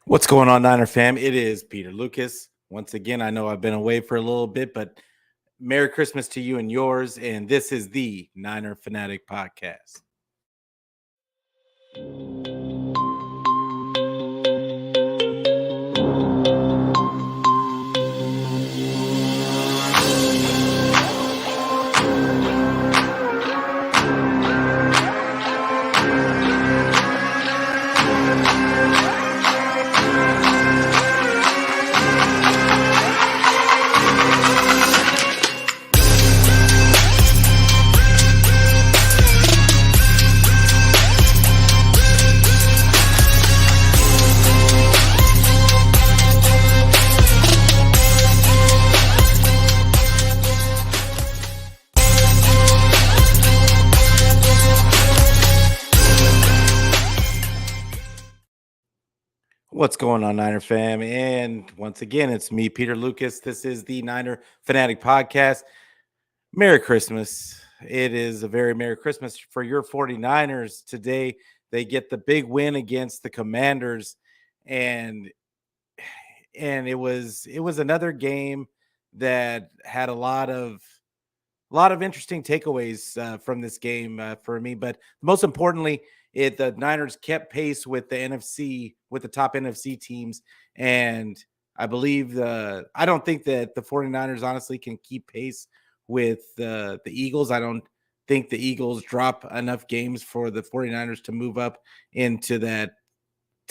What's going on, Niner fam? It is Peter Lucas. Once again, I know I've been away for a little bit, but Merry Christmas to you and yours. And this is the Niner Fanatic Podcast. What's going on, Niner fam? And once again, it's me, Peter Lucas. This is the Niner Fanatic Podcast. Merry Christmas. It is a very Merry Christmas for your 49ers. Today, they get the big win against the Commanders. And it was another game that had a lot of interesting takeaways from this game for me. But most importantly, the Niners kept pace with the top NFC teams, and I don't think that the 49ers honestly can keep pace with the Eagles. I don't think the Eagles drop enough games for the 49ers to move up into that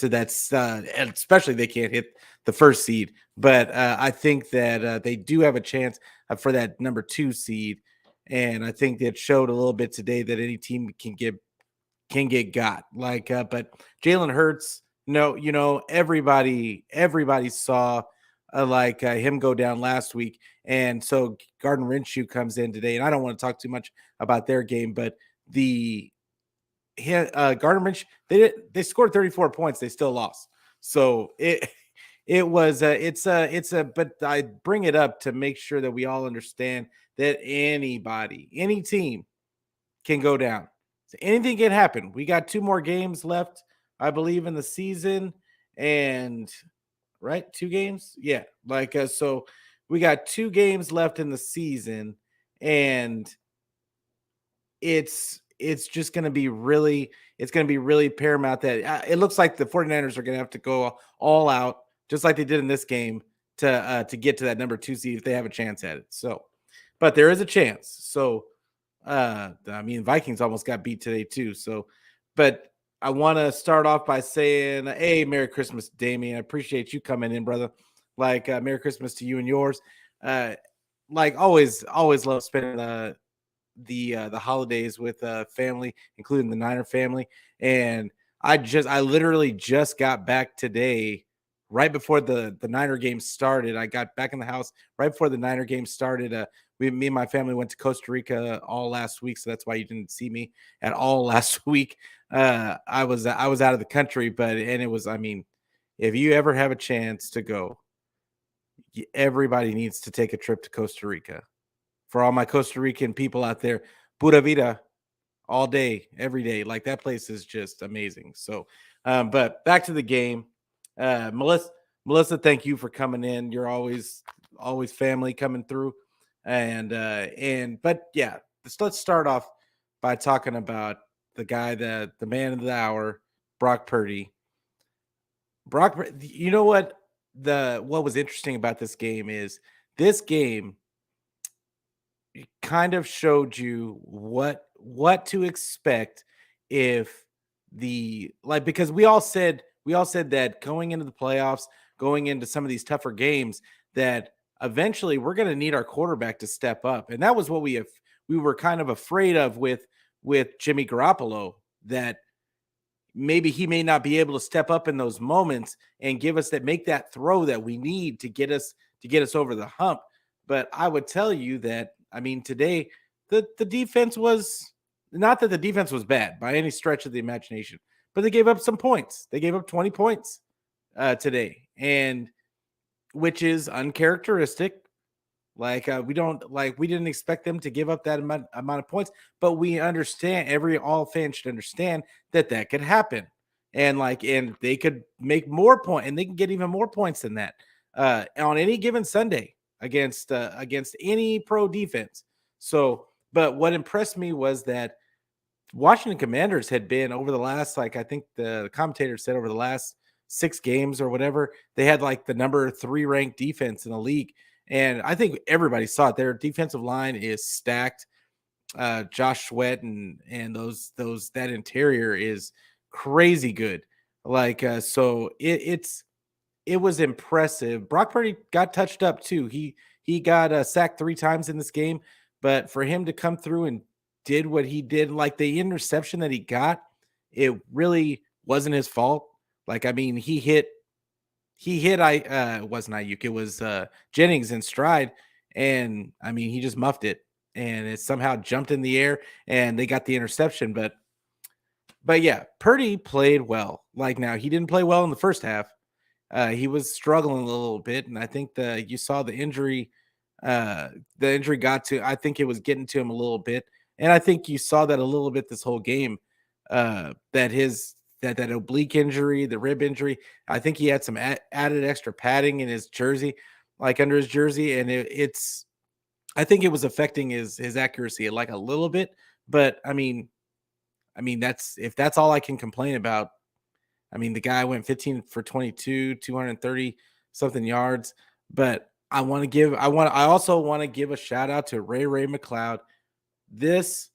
and especially they can't hit the first seed. But I think that they do have a chance for that number 2 seed, and I think that showed a little bit today that any team can get got. But Jalen Hurts, no, everybody saw him go down last week, and so Gardner Minshew comes in today, and I don't want to talk too much about their game, but the Gardner Minshew, they scored 34 points, they still lost. So it was it's a but I bring it up to make sure that we all understand that any team can go down. So anything can happen. We got 2 more games left, I believe, in the season, and right, 2 games, yeah. So we got 2 games left in the season, and it's just going to be really paramount that it looks like the 49ers are going to have to go all out just like they did in this game to get to that number 2 seed if they have a chance at it. So, but there is a chance. So, I mean, Vikings almost got beat today too. So, but I want to start off by saying, hey, Merry Christmas, Damien. I appreciate you coming in, brother. Merry Christmas to you and yours. Uh, always love spending the holidays with family, including the Niner family. And I literally just got back today, right before the Niner game started. I got back in the house right before the Niner game started. Me and my family went to Costa Rica all last week, so that's why you didn't see me at all last week. I was out of the country, and it was, I mean, if you ever have a chance to go, everybody needs to take a trip to Costa Rica. For all my Costa Rican people out there, pura vida all day, every day. Like, that place is just amazing. So, but back to the game. Melissa, thank you for coming in. You're always family coming through. But yeah, let's start off by talking about the man of the hour, Brock Purdy. You know what was interesting about this game is this game kind of showed you what to expect if because we all said that going into the playoffs, going into some of these tougher games, that eventually we're going to need our quarterback to step up, and that was what we were kind of afraid of with Jimmy Garoppolo, that maybe he may not be able to step up in those moments and make that throw that we need to get us over the hump. But I would tell you that, I mean, today the defense was not that the defense was bad by any stretch of the imagination, but they gave up some points. They gave up 20 points today, and which is uncharacteristic. We didn't expect them to give up that amount of points, but we understand, all fans should understand that could happen. and they could make more point, and they can get even more points than that on any given Sunday against any pro defense. So, but what impressed me was that Washington Commanders had been over the last, like, I think the commentator said over the last 6 games or whatever, they had like the number 3 ranked defense in the league. And I think everybody saw it. Their defensive line is stacked. Josh Sweat and those that interior is crazy good. Like so it was impressive. Brock Purdy got touched up too. He got sacked 3 times in this game, but for him to come through and did what he did, like the interception that he got, it really wasn't his fault. Like, I mean, he hit it wasn't Ayuk, it was Jennings in stride, and I mean he just muffed it, and it somehow jumped in the air and they got the interception. But yeah, Purdy played well. Like, now he didn't play well in the first half. He was struggling a little bit, and I think you saw the injury. The injury got to. I think it was getting to him a little bit, and I think you saw that a little bit this whole game. That oblique injury, the rib injury. I think he had some added extra padding in his jersey, like under his jersey, and it's. I think it was affecting his accuracy like a little bit, but I mean that's if that's all I can complain about. I mean, the guy went 15 for 22, 230 something yards. But I also want to give a shout out to Ray McLeod. This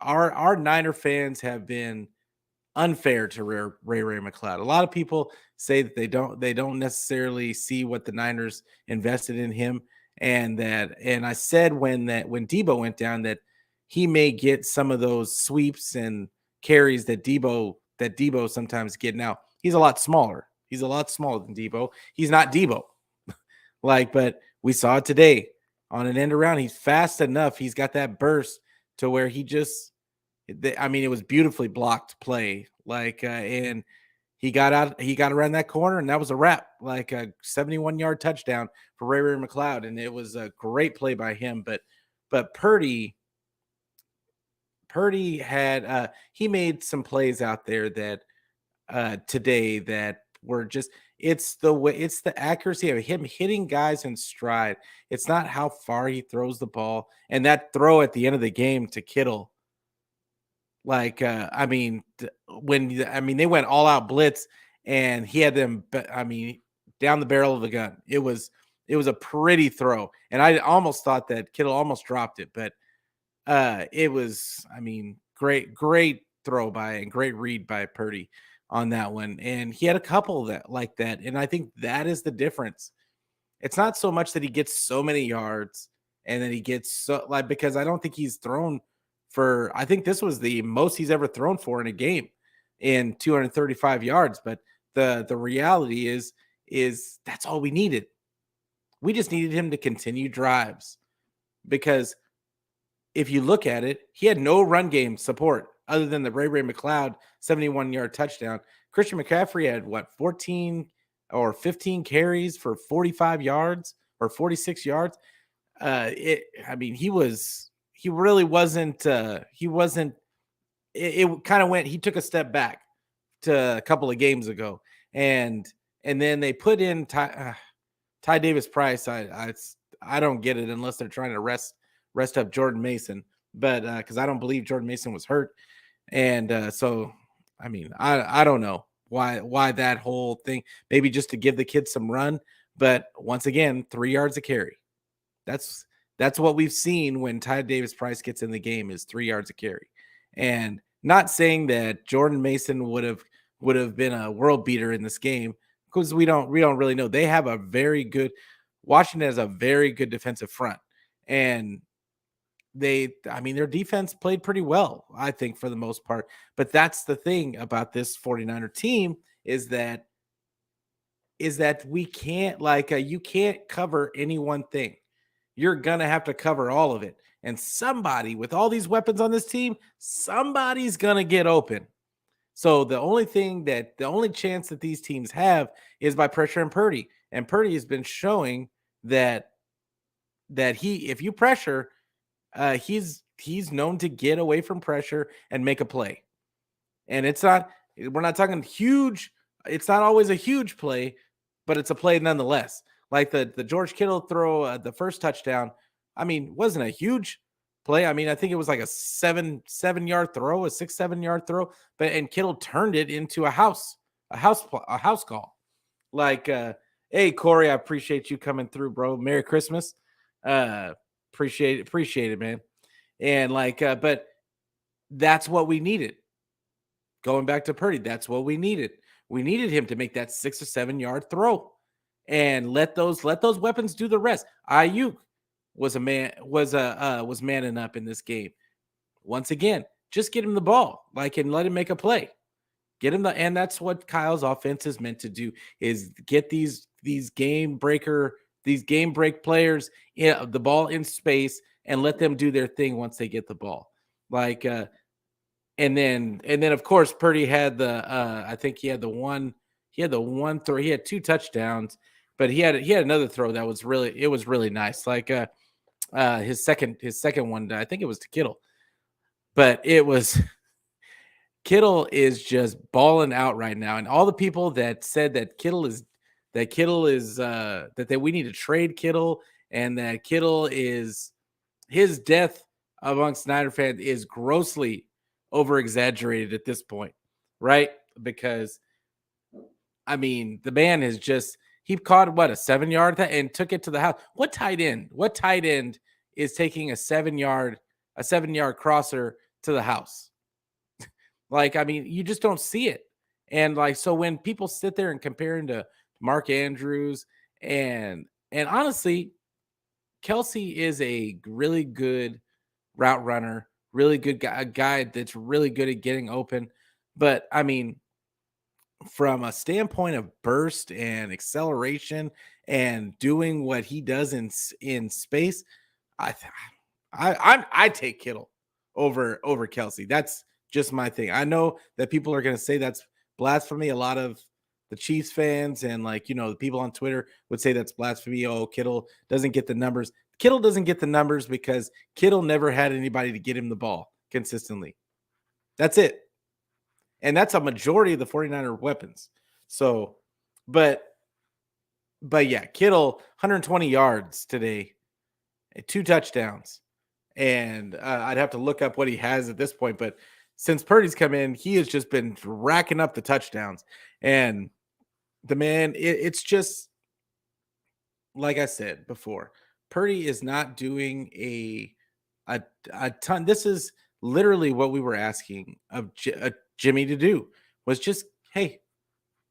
our Niner fans have been unfair to Ray McLeod. A lot of people say that they don't necessarily see what the Niners invested in him, and I said when Debo went down that he may get some of those sweeps and carries that Debo sometimes get. Now, he's a lot smaller. He's a lot smaller than Debo. He's not Debo. But we saw it today on an end around. He's fast enough. He's got that burst to where it was beautifully blocked play. And he got out, he got around that corner, and that was a wrap. Like a 71-yard touchdown for Ray McLeod, and it was a great play by him. But Purdy had he made some plays out there that today that were just it's the accuracy of him hitting guys in stride. It's not how far he throws the ball, and that throw at the end of the game to Kittle. Like they went all out blitz, and he had them. Down the barrel of the gun. It was a pretty throw, and I almost thought that Kittle almost dropped it, but it was, great throw by and great read by Purdy on that one. And he had a couple that like that. And I think that is the difference. It's not so much that he gets so many yards and then he gets because I don't think he's thrown for, I think this was the most he's ever thrown for in a game in 235 yards. But the reality is that's all we needed. We just needed him to continue drives, because if you look at it, he had no run game support other than the Ray McLeod 71-yard touchdown. Christian McCaffrey had 14 or 15 carries for 45 yards or 46 yards. It kind of went, he took a step back to a couple of games ago. And then they put in Ty Davis Price. I don't get it unless they're trying to rest up Jordan Mason, but because I don't believe Jordan Mason was hurt. And so, I don't know why that whole thing, maybe just to give the kids some run. But once again, 3 yards a carry. That's what we've seen when Ty Davis Price gets in the game, is 3 yards a carry. And not saying that Jordan Mason would have been a world beater in this game, because we don't really know. They have Washington has a very good defensive front, and their defense played pretty well, I think, for the most part. But that's the thing about this 49er team is that we can't, you can't cover any one thing. You're going to have to cover all of it. And somebody, with all these weapons on this team, somebody's going to get open. So the only chance that these teams have is by pressuring Purdy. And Purdy has been showing that if you pressure, he's known to get away from pressure and make a play. And it's not, We're not talking huge. It's not always a huge play, but it's a play nonetheless. Like the George Kittle throw, the first touchdown. I mean, wasn't a huge play. I mean, I think it was like a 7 yard throw, a 6 7 yard throw, but and Kittle turned it into a house call. Like, hey Corey, I appreciate you coming through, bro. Merry Christmas. Uh, appreciate it, man. And like, but that's what we needed. Going back to Purdy, that's what we needed. We needed him to make that 6 or 7 yard throw and let those weapons do the rest. Ayuk was manning up in this game. Once again, just get him the ball, like, and let him make a play. Get him and that's what Kyle's offense is meant to do, is get these game break players the ball in space and let them do their thing once they get the ball. Like, and then of course Purdy had I think he had the one throw. He had 2 touchdowns, but he had another throw that was really nice. Like, his second one, I think it was to Kittle, but it was Kittle is just balling out right now. And all the people that said that we need to trade Kittle and that Kittle is his death amongst Snyder fans is grossly over exaggerated at this point, right? Because I mean, the man is just, he caught what, a 7 yard and took it to the house. What tight end is taking a 7 yard crosser to the house? Like, I mean, you just don't see it. And like, so when people sit there and compare him to Mark Andrews and honestly, Kelsey is a really good route runner, really good guy, a guy that's really good at getting open. But I mean, from a standpoint of burst and acceleration and doing what he does in space, I take Kittle over Kelsey. That's just my thing. I know that people are going to say that's blasphemy. A lot of the Chiefs fans and, like, the people on Twitter would say that's blasphemy. Oh, Kittle doesn't get the numbers. Kittle doesn't get the numbers because Kittle never had anybody to get him the ball consistently. That's it. And that's a majority of the 49er weapons. So, but yeah, Kittle, 120 yards today, 2 touchdowns. And I'd have to look up what he has at this point. But since Purdy's come in, he has just been racking up the touchdowns. And the man, it's just, like I said before, Purdy is not doing a ton. This is literally what we were asking of Jimmy to do, was just, hey,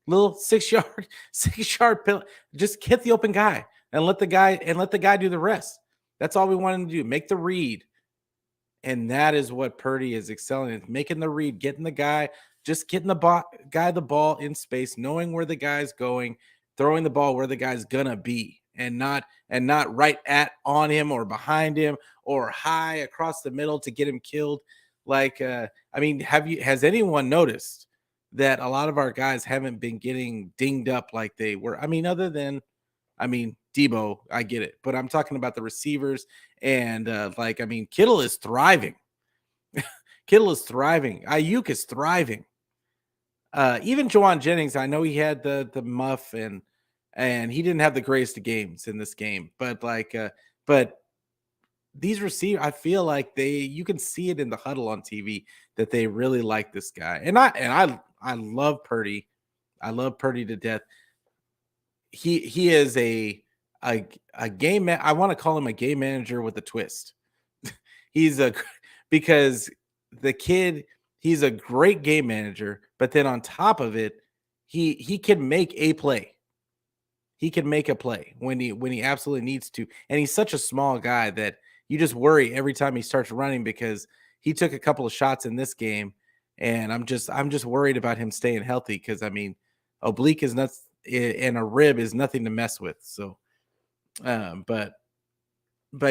little 6 yard pill, just hit the open guy and let the guy do the rest. That's all we want him to do. Make the read. And that is what Purdy is excelling in, making the read, getting the guy, just getting the guy the ball in space, knowing where the guy's going, throwing the ball where the guy's gonna be, and not right on him or behind him or high across the middle to get him killed. Like, I mean, has anyone noticed that a lot of our guys haven't been getting dinged up like they were? I mean, other than, Debo, I get it, but I'm talking about the receivers and I mean, Kittle is thriving. Kittle is thriving. Ayuk is thriving. Even Juwan Jennings, I know he had the muff and he didn't have the greatest of games in this game, but but these receivers, I feel like you can see it in the huddle on TV that they really like this guy. And I love Purdy. I love Purdy to death. He is a game man. I want to call him a game manager with a twist. Because the kid, he's a great game manager, but then on top of it, he can make a play. He can make a play when he absolutely needs to. And he's such a small guy that you just worry every time he starts running, because he took a couple of shots in this game, and I'm just worried about him staying healthy, because I mean, oblique is nuts and a rib is nothing to mess with. So but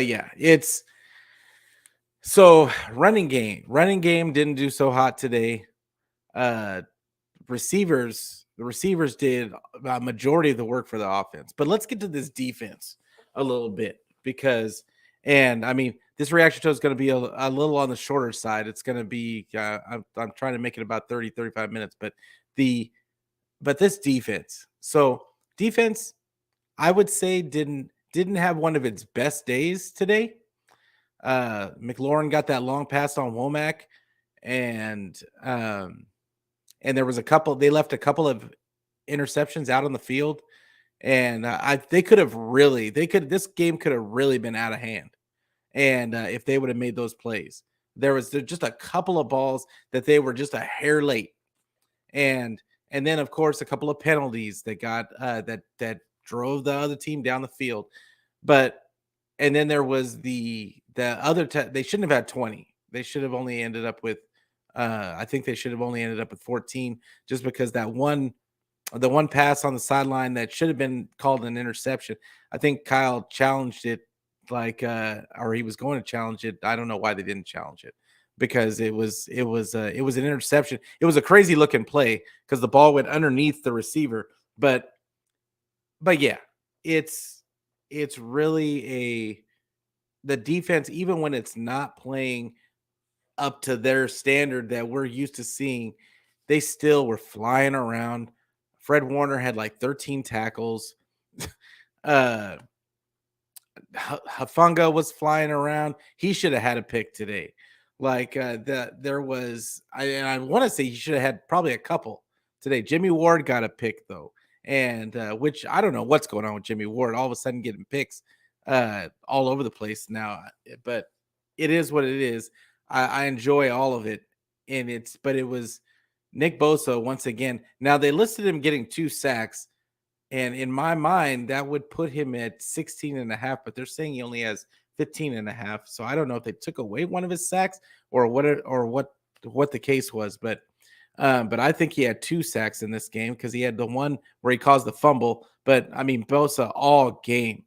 yeah, it's running game didn't do so hot today. The receivers did a majority of the work for the offense. But let's get to this defense a little bit, because, and I mean, this reaction show is going to be a little on the shorter side. It's going to be I'm trying to make it about 30-35 minutes, but the but this defense. So defense, I would say didn't have one of its best days today. McLaurin got that long pass on Womack, and there was a couple. They left a couple of interceptions out on the field, and they could have really this game could have really been out of hand. And if they would have made those plays, there was just a couple of balls that they were just a hair late, and then of course a couple of penalties that got that drove the other team down the field. But and then there was the other they shouldn't have had 20. They should have only ended up with I think they should have only ended up with 14, just because the one pass on the sideline that should have been called an interception. I think Kyle challenged it, or he was going to challenge it. I don't know why they didn't challenge it, because it was an interception. It was a crazy looking play because the ball went underneath the receiver. But yeah, it's really the defense, even when it's not playing up to their standard that we're used to seeing, they still were flying around. Fred Warner had like 13 tackles. Hafunga was flying around. He should have had a pick today. There was, I want to say he should have had probably a couple today. Jimmy Ward got a pick though, and which I don't know what's going on with Jimmy Ward. All of a sudden getting picks all over the place now, but it is what it is. I enjoy all of it, but it was Nick Bosa once again. Now they listed him getting 2 sacks. And in my mind, that would put him at 16 and a half, but they're saying he only has 15 and a half. So I don't know if they took away one of his sacks or what the case was. But I think he had 2 sacks in this game, because he had the one where he caused the fumble. But I mean, Bosa all game.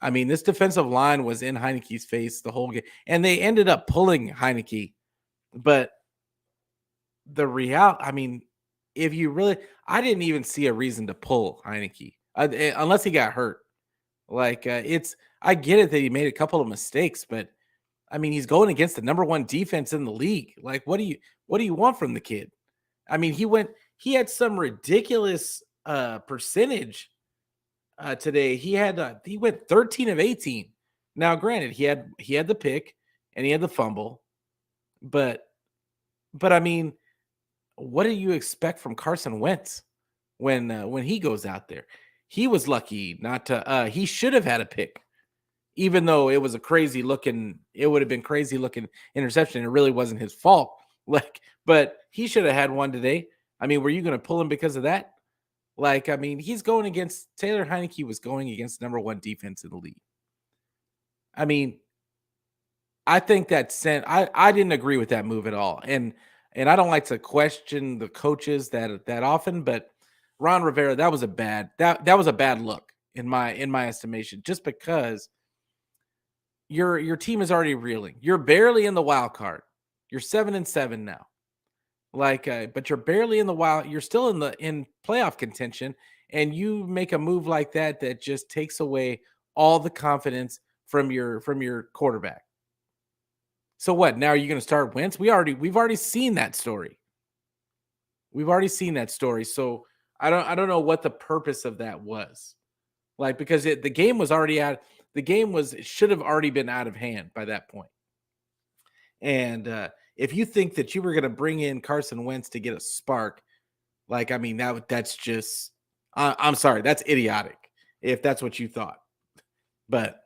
I mean, this defensive line was in Heineke's face the whole game, and they ended up pulling Heineke. But the reality, I mean, if you really, I didn't even see a reason to pull Heineke unless he got hurt. I get it that he made a couple of mistakes, but I mean, he's going against the number 1 defense in the league. Like, what do you want from the kid? I mean, he had some ridiculous percentage today. He went 13 of 18. Now, granted, he had the pick and he had the fumble, but I mean, what do you expect from Carson Wentz when he goes out there? He was lucky not to. He should have had a pick, even though it was it would have been crazy looking interception. It really wasn't his fault. But he should have had one today. I mean, were you going to pull him because of that? I mean, he's going against Taylor Heineke was going against number 1 defense in the league. I mean, I think I didn't agree with that move at all. And I don't like to question the coaches that often, but Ron Rivera, that was a bad look in my estimation, just because your team is already reeling. You're barely in the wild card. You're 7-7 now. But you're barely in the wild. You're still in playoff contention, and you make a move like that just takes away all the confidence from your quarterback. So what? Now are you going to start Wentz? We've already seen that story. So I don't know what the purpose of that was. Because the game was already out. The game should have already been out of hand by that point. And if you think that you were going to bring in Carson Wentz to get a spark, I mean, that's just I'm sorry, that's idiotic if that's what you thought. But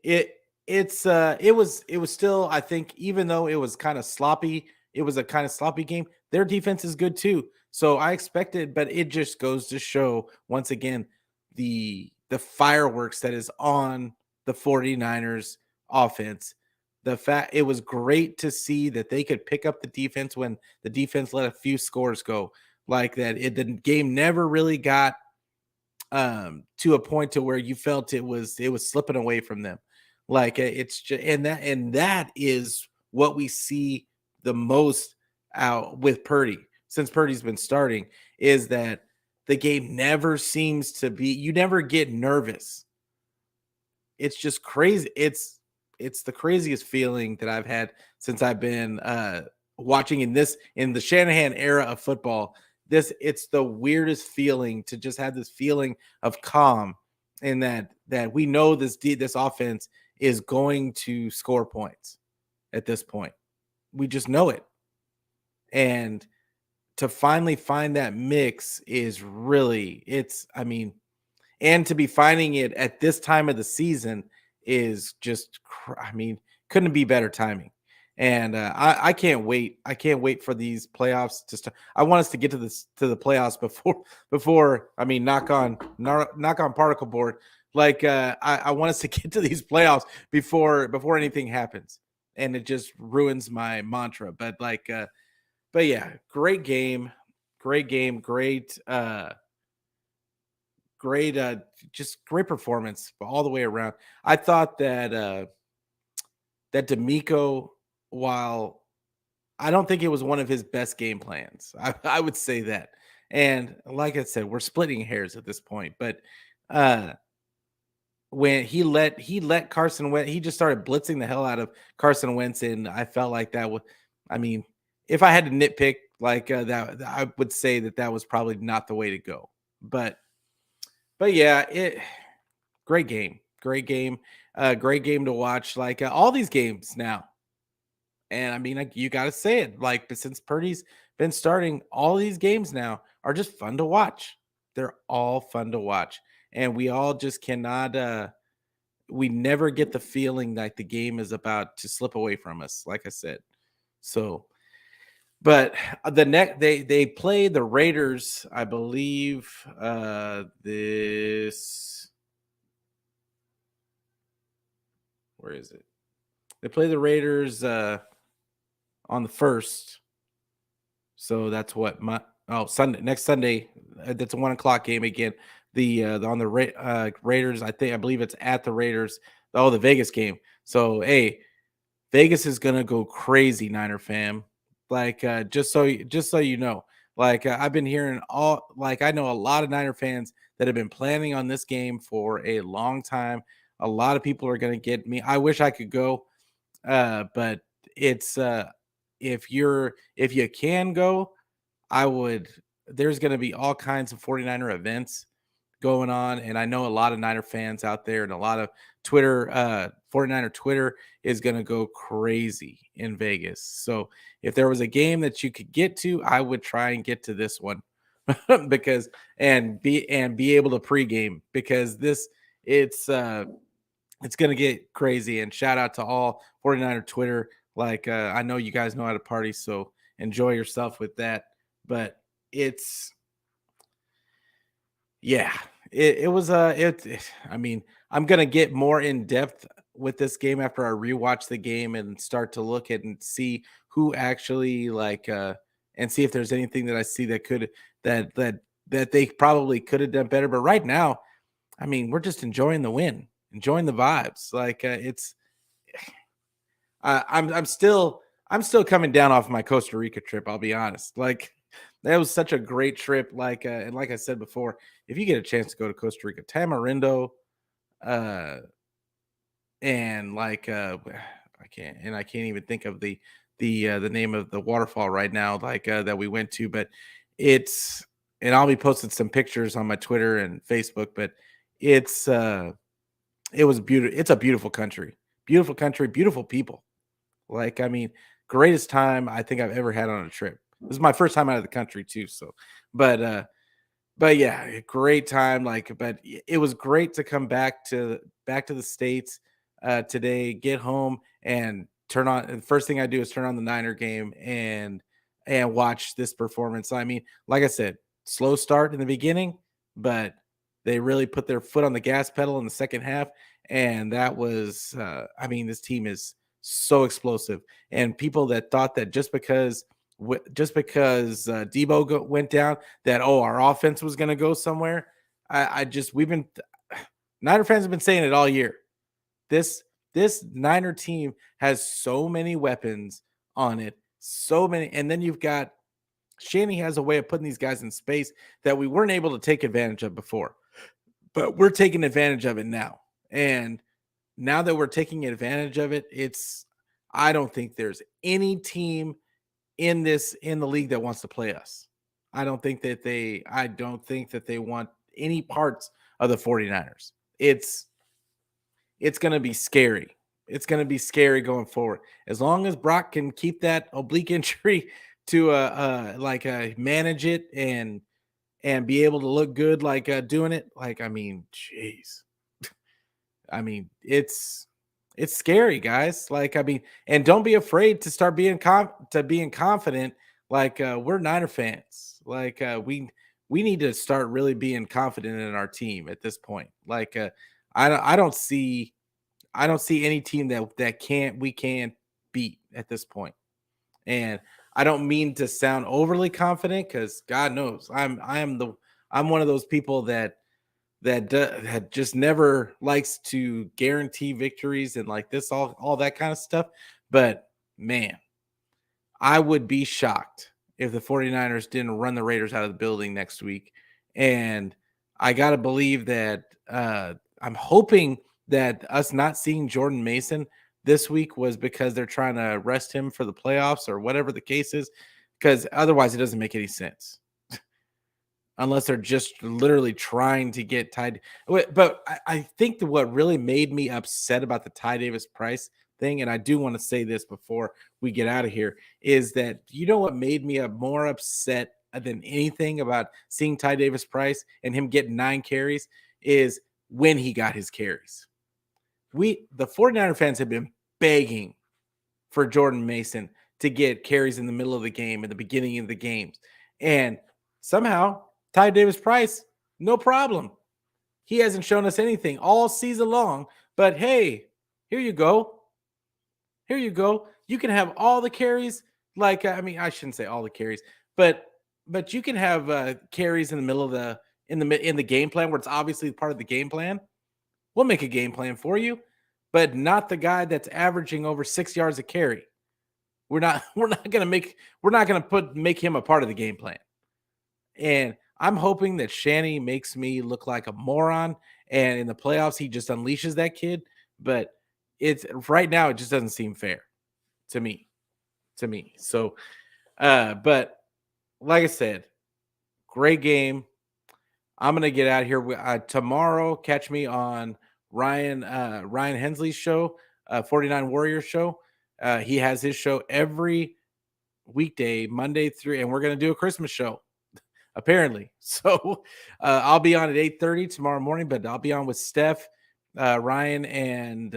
it was still, I think, even though it was kind of sloppy, it was a kind of sloppy game. Their defense is good too. So I expected, but it just goes to show once again the fireworks that is on the 49ers offense. The fact it was great to see that they could pick up the defense when the defense let a few scores go like that. The game never really got to a point to where you felt it was slipping away from them. It's just, and that is what we see the most out with Purdy since Purdy's been starting, is that the game never seems to be, you never get nervous. It's just crazy. it's the craziest feeling that I've had since I've been watching in the Shanahan era of football. It's the weirdest feeling to just have this feeling of calm, and that we know this offense is going to score points at this point. We just know it. And to finally find that mix is really, it's, I mean, and to be finding it at this time of the season is just, I mean, couldn't be better timing. And I can't wait. I can't wait for these playoffs to start. I want us to get to the playoffs before. I mean, knock on particle board. Like I want us to get to these playoffs before anything happens, and it just ruins my mantra. But yeah, great game, great great just great performance all the way around. I thought that D'Amico, while I don't think it was one of his best game plans, I would say that. And like I said, we're splitting hairs at this point, but uh when he let Carson Wentz, he just started blitzing the hell out of Carson Wentz, and I felt like that was, I mean, if I had to nitpick like I would say that was probably not the way to go. But yeah, it great game, great game to watch. Like all these games now, and I mean, like, you got to say it. Like, but since Purdy's been starting, all these games now are just fun to watch. They're all fun to watch, and we all just cannot. We never get the feeling like the game is about to slip away from us. Like I said, so. But the next they play the Raiders, I believe. This Where is it? They play the Raiders on the first. So that's what my Sunday next Sunday. That's a 1 o'clock game again. The on the Raiders. I believe it's at the Raiders. Oh, the Vegas game. So hey, Vegas is gonna go crazy, Niner fam. Like just so you know, like I've been hearing like I know a lot of Niner fans that have been planning on this game for a long time. A lot of people are gonna get me. I wish I could go, but it's if you can go, I would. There's going to be all kinds of 49er events going on, and I know a lot of Niner fans out there, and a lot of 49er Twitter is going to go crazy in Vegas. So if there was a game that you could get to, I would try and get to this one because be able to pregame, because it's going to get crazy. And shout out to all 49er Twitter. Like, I know you guys know how to party, so enjoy yourself with that. But it's, yeah, it was, I mean, I'm going to get more in depth with this game after I rewatch the game and start to look at and see who actually and see if there's anything that I see that could, that, that, that they probably could have done better. But right now, I mean, we're just enjoying the win, enjoying the vibes. Like it's, I'm still coming down off my Costa Rica trip. I'll be honest. Like that was such a great trip. Like and like I said before, if you get a chance to go to Costa Rica, Tamarindo, uh, and I can't even think of the name of the waterfall right now. Like that we went to, but it's, and I'll be posting some pictures on my Twitter and Facebook. But it's it was beautiful. It's a beautiful country, beautiful people. Like, I mean, greatest time I think I've ever had on a trip. This is my first time out of the country too. So, but but yeah, great time. Like, but it was great to come back to the States today, get home and turn on. The first thing I do is turn on the Niner game and watch this performance. I mean, like I said, slow start in the beginning, but they really put their foot on the gas pedal in the second half, and that was, I mean, this team is so explosive. And people that thought that just because went down, that our offense was going to go somewhere. I just we've been Niner fans have been saying it all year. This Niner team has so many weapons on it, so many, and then you've got Shanny has a way of putting these guys in space that we weren't able to take advantage of before, but we're taking advantage of it now. And now that we're taking advantage of it, I don't think there's any team in the league that wants to play us. I don't think that they want any parts of the 49ers. It's going to be scary. It's going to be scary going forward. As long as Brock can keep that oblique injury to manage it and be able to look good doing it, I mean, jeez. I mean, it's scary, guys. I mean, and don't be afraid to start being confident. We're Niner fans. We need to start really being confident in our team at this point. I don't see any team that we can't beat at this point. And I don't mean to sound overly confident, because God knows I'm one of those people that just never likes to guarantee victories and all that kind of stuff. But man, I would be shocked if the 49ers didn't run the Raiders out of the building next week. And I got to believe that I'm hoping that us not seeing Jordan Mason this week was because they're trying to rest him for the playoffs or whatever the case is, because otherwise it doesn't make any sense unless they're just literally trying to get Ty. But I think that what really made me upset about the Ty Davis Price thing, and I do want to say this before we get out of here, is that what made me more upset than anything about seeing Ty Davis Price and him getting 9 carries is when he got his carries. The 49er fans have been begging for Jordan Mason to get carries in the middle of the game, at the beginning of the games. And somehow Ty Davis Price, no problem. He hasn't shown us anything all season long, but hey, here you go. Here you go. You can have all the carries. I shouldn't say all the carries, but you can have carries in the middle of in the game plan where it's obviously part of the game plan. We'll make a game plan for you, but not the guy that's averaging over 6 yards a carry. We're not going to make him a part of the game plan. And I'm hoping that Shanny makes me look like a moron, and in the playoffs he just unleashes that kid. But it's right now, it just doesn't seem fair to me. So, but like I said, great game. I'm gonna get out of here tomorrow. Catch me on Ryan Hensley's show, 49 Warriors show. He has his show every weekday, Monday through, and we're gonna do a Christmas show, apparently. So I'll be on at 8:30 tomorrow morning, but I'll be on with Steph, Ryan, and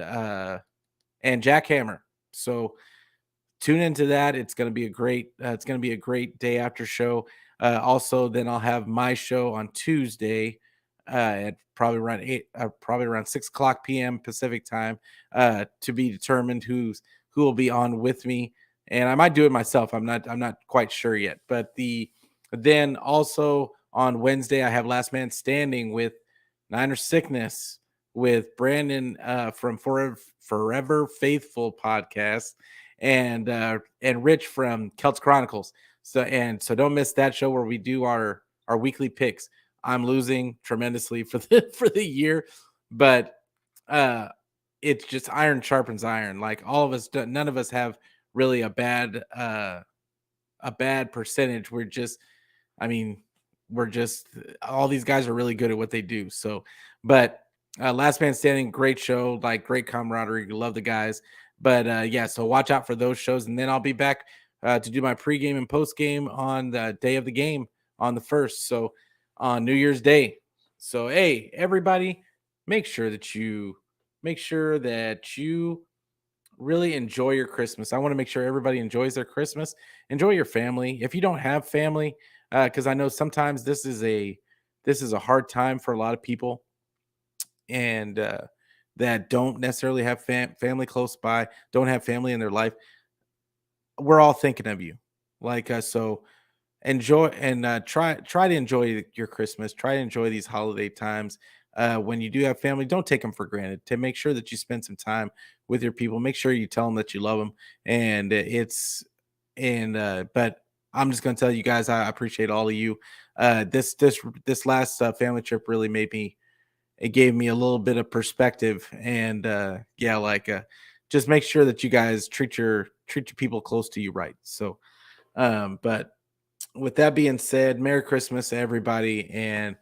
Jackhammer. So tune into that. It's going to be a great day after show. Also, then I'll have my show on Tuesday at probably around 6:00 p.m. Pacific time, to be determined who will be on with me, and I might do it myself. I'm not quite sure yet. But then also on Wednesday I have Last Man Standing with Niner Sickness with Brandon from Forever Faithful podcast, and Rich from Celts Chronicles. So don't miss that show where we do our weekly picks. I'm losing tremendously for the year, but it's just iron sharpens iron. Like all of us, none of us have really a bad percentage. We're just all these guys are really good at what they do. So, but Last Man Standing, great show, like great camaraderie. Love the guys. But yeah, so watch out for those shows, and then I'll be back to do my pregame and postgame on the day of the game on the 1st. So on New Year's Day. So hey, everybody, make sure that you really enjoy your Christmas. I want to make sure everybody enjoys their Christmas. Enjoy your family. If you don't have family, because I know sometimes this is a hard time for a lot of people, and that don't necessarily have family close by, don't have family in their life. We're all thinking of you. So enjoy and try to enjoy your Christmas. Try to enjoy these holiday times. When you do have family, don't take them for granted. To make sure that you spend some time with your people. Make sure you tell them that you love them. But I'm just going to tell you guys, I appreciate all of you. This last family trip really made me it gave me a little bit of perspective. And yeah, like just make sure that you guys treat your people close to you right. So, but with that being said, Merry Christmas, everybody, and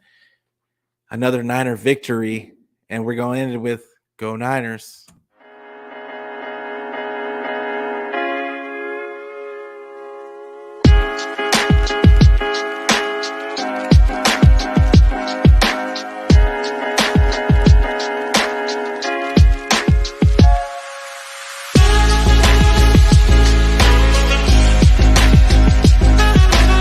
another Niner victory. And we're going to end it with Go Niners.